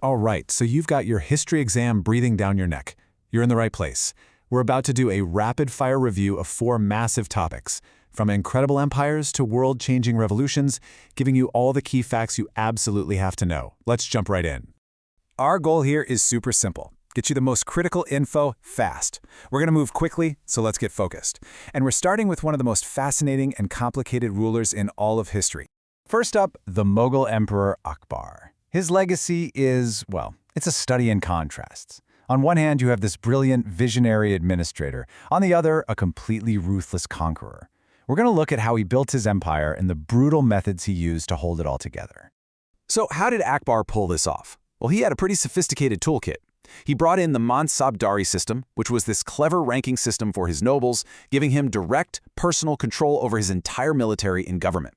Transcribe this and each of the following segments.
All right, so you've got your history exam breathing down your neck. You're in the right place. We're about to do a rapid-fire review of 4 massive topics, from incredible empires to world-changing revolutions, giving you all the key facts you absolutely have to know. Let's jump right in. Our goal here is super simple. Get you the most critical info fast. We're going to move quickly, so let's get focused. And we're starting with one of the most fascinating and complicated rulers in all of history. First up, the Mughal Emperor Akbar. His legacy is, well, it's a study in contrasts. On one hand, you have this brilliant, visionary administrator. On the other, a completely ruthless conqueror. We're going to look at how he built his empire and the brutal methods he used to hold it all together. So how did Akbar pull this off? Well, he had a pretty sophisticated toolkit. He brought in the Mansabdari system, which was this clever ranking system for his nobles, giving him direct, personal control over his entire military and government.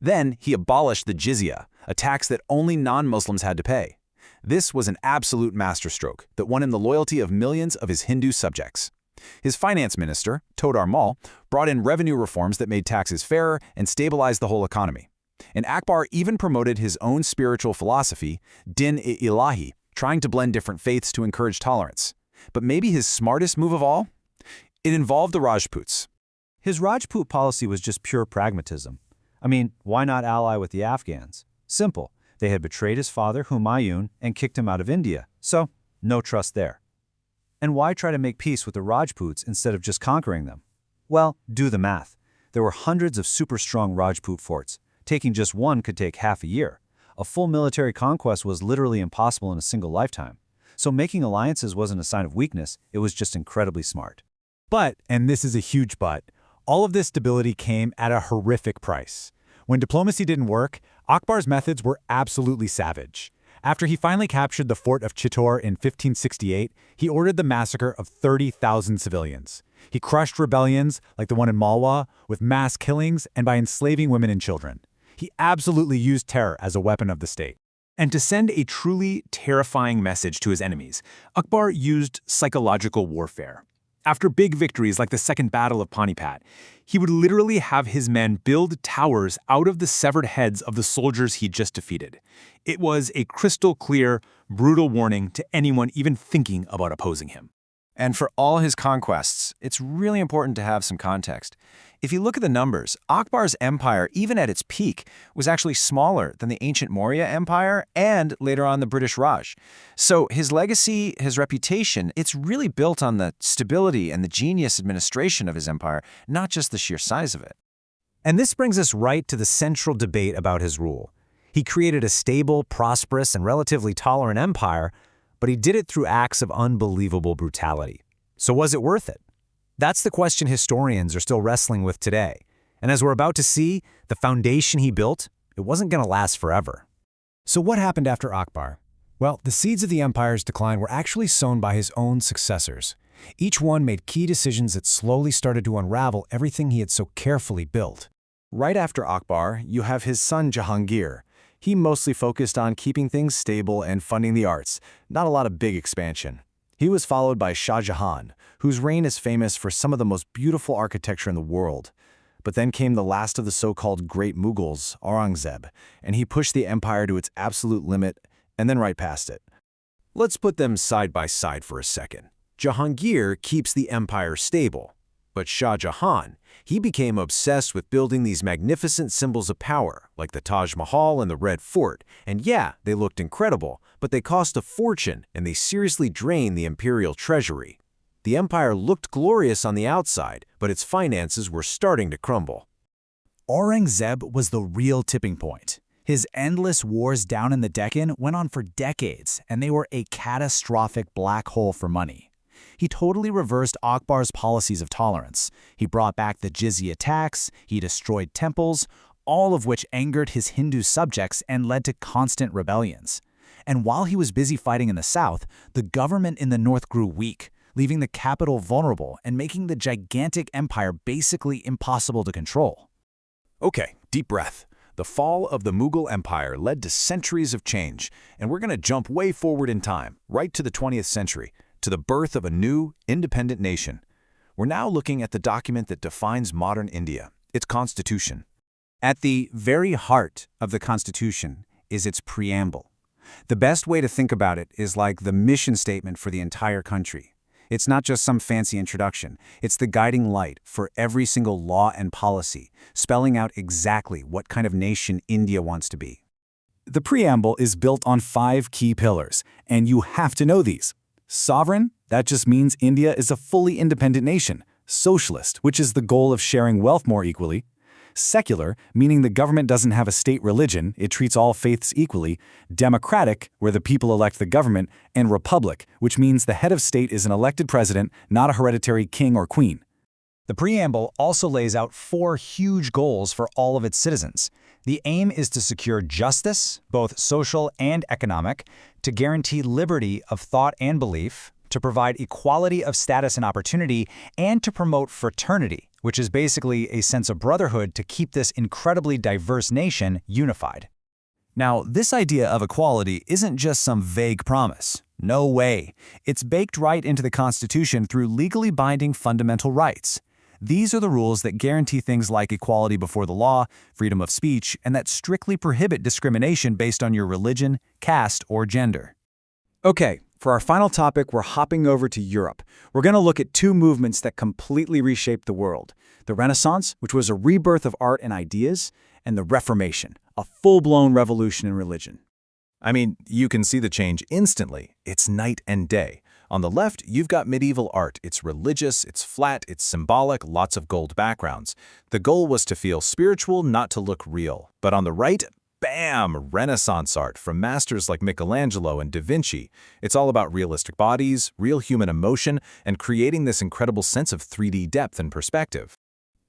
Then he abolished the jizya, a tax that only non-Muslims had to pay. This was an absolute masterstroke that won him the loyalty of millions of his Hindu subjects. His finance minister, Todar Mal, brought in revenue reforms that made taxes fairer and stabilized the whole economy. And Akbar even promoted his own spiritual philosophy, din-i-ilahi, trying to blend different faiths to encourage tolerance. But maybe his smartest move of all? It involved the Rajputs. His Rajput policy was just pure pragmatism. I mean, why not ally with the Afghans? Simple. They had betrayed his father, Humayun, and kicked him out of India, so no trust there. And why try to make peace with the Rajputs instead of just conquering them? Well, do the math. There were hundreds of super strong Rajput forts. Taking just one could take half a year. A full military conquest was literally impossible in a single lifetime. So making alliances wasn't a sign of weakness, it was just incredibly smart. But, and this is a huge but, all of this stability came at a horrific price. When diplomacy didn't work, Akbar's methods were absolutely savage. After he finally captured the fort of Chittor in 1568, he ordered the massacre of 30,000 civilians. He crushed rebellions, like the one in Malwa, with mass killings and by enslaving women and children. He absolutely used terror as a weapon of the state. And to send a truly terrifying message to his enemies, Akbar used psychological warfare. After big victories like the Second Battle of Panipat, he would literally have his men build towers out of the severed heads of the soldiers he'd just defeated. It was a crystal clear, brutal warning to anyone even thinking about opposing him. And for all his conquests, it's really important to have some context. If you look at the numbers, Akbar's empire, even at its peak, was actually smaller than the ancient Maurya Empire and later on the British Raj. So his legacy, his reputation, it's really built on the stability and the genius administration of his empire, not just the sheer size of it. And this brings us right to the central debate about his rule. He created a stable, prosperous, and relatively tolerant empire, but he did it through acts of unbelievable brutality. So was it worth it? That's the question historians are still wrestling with today. And as we're about to see, the foundation he built, it wasn't going to last forever. So what happened after Akbar? Well, the seeds of the empire's decline were actually sown by his own successors. Each one made key decisions that slowly started to unravel everything he had so carefully built. Right after Akbar, you have his son Jahangir. He mostly focused on keeping things stable and funding the arts, not a lot of big expansion. He was followed by Shah Jahan, whose reign is famous for some of the most beautiful architecture in the world. But then came the last of the so-called Great Mughals, Aurangzeb, and he pushed the empire to its absolute limit and then right past it. Let's put them side by side for a second. Jahangir keeps the empire stable, but Shah Jahan, he became obsessed with building these magnificent symbols of power, like the Taj Mahal and the Red Fort. And yeah, they looked incredible, but they cost a fortune and they seriously drained the imperial treasury. The empire looked glorious on the outside, but its finances were starting to crumble. Aurangzeb was the real tipping point. His endless wars down in the Deccan went on for decades, and they were a catastrophic black hole for money. He totally reversed Akbar's policies of tolerance. He brought back the jizya tax, he destroyed temples, all of which angered his Hindu subjects and led to constant rebellions. And while he was busy fighting in the south, the government in the north grew weak, leaving the capital vulnerable and making the gigantic empire basically impossible to control. Okay, deep breath. The fall of the Mughal Empire led to centuries of change, and we're going to jump way forward in time, right to the 20th century, to the birth of a new, independent nation. We're now looking at the document that defines modern India, its constitution. At the very heart of the Constitution is its preamble. The best way to think about it is like the mission statement for the entire country. It's not just some fancy introduction. It's the guiding light for every single law and policy, spelling out exactly what kind of nation India wants to be. The preamble is built on 5 key pillars, and you have to know these. Sovereign, that just means India is a fully independent nation. Socialist, which is the goal of sharing wealth more equally. Secular, meaning the government doesn't have a state religion, it treats all faiths equally. Democratic, where the people elect the government. And republic, which means the head of state is an elected president, not a hereditary king or queen. The preamble also lays out 4 huge goals for all of its citizens. The aim is to secure justice, both social and economic, to guarantee liberty of thought and belief, to provide equality of status and opportunity, and to promote fraternity, which is basically a sense of brotherhood to keep this incredibly diverse nation unified. Now, this idea of equality isn't just some vague promise. No way. It's baked right into the Constitution through legally binding fundamental rights. These are the rules that guarantee things like equality before the law, freedom of speech, and that strictly prohibit discrimination based on your religion, caste, or gender. Okay, for our final topic, we're hopping over to Europe. We're going to look at 2 movements that completely reshaped the world. The Renaissance, which was a rebirth of art and ideas, and the Reformation, a full-blown revolution in religion. I mean, you can see the change instantly. It's night and day. On the left, you've got medieval art. It's religious, it's flat, it's symbolic, lots of gold backgrounds. The goal was to feel spiritual, not to look real. But on the right, bam! Renaissance art from masters like Michelangelo and Da Vinci. It's all about realistic bodies, real human emotion, and creating this incredible sense of 3D depth and perspective.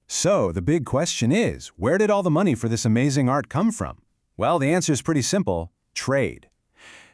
So, the big question is, where did all the money for this amazing art come from? Well, the answer is pretty simple: trade.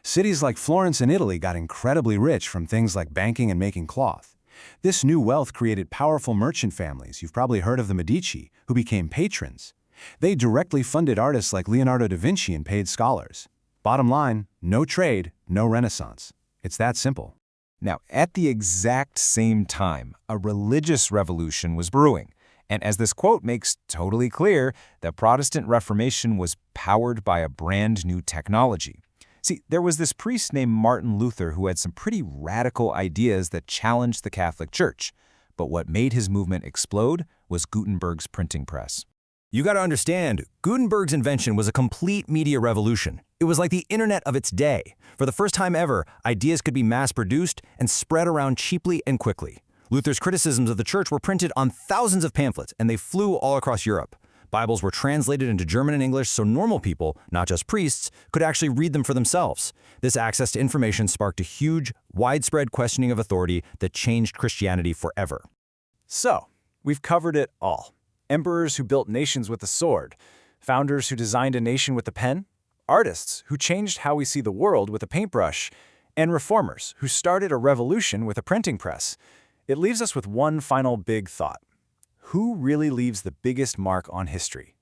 Cities like Florence in Italy got incredibly rich from things like banking and making cloth. This new wealth created powerful merchant families, you've probably heard of the Medici, who became patrons. They directly funded artists like Leonardo da Vinci and paid scholars. Bottom line, no trade, no Renaissance. It's that simple. Now, at the exact same time, a religious revolution was brewing. And as this quote makes totally clear, the Protestant Reformation was powered by a brand new technology. See, there was this priest named Martin Luther who had some pretty radical ideas that challenged the Catholic Church. But what made his movement explode was Gutenberg's printing press. You got to understand, Gutenberg's invention was a complete media revolution. It was like the internet of its day. For the first time ever, ideas could be mass-produced and spread around cheaply and quickly. Luther's criticisms of the church were printed on thousands of pamphlets, and they flew all across Europe. Bibles were translated into German and English so normal people, not just priests, could actually read them for themselves. This access to information sparked a huge, widespread questioning of authority that changed Christianity forever. So, we've covered it all. Emperors who built nations with the sword, founders who designed a nation with the pen, artists who changed how we see the world with a paintbrush, and reformers who started a revolution with a printing press. It leaves us with one final big thought. Who really leaves the biggest mark on history?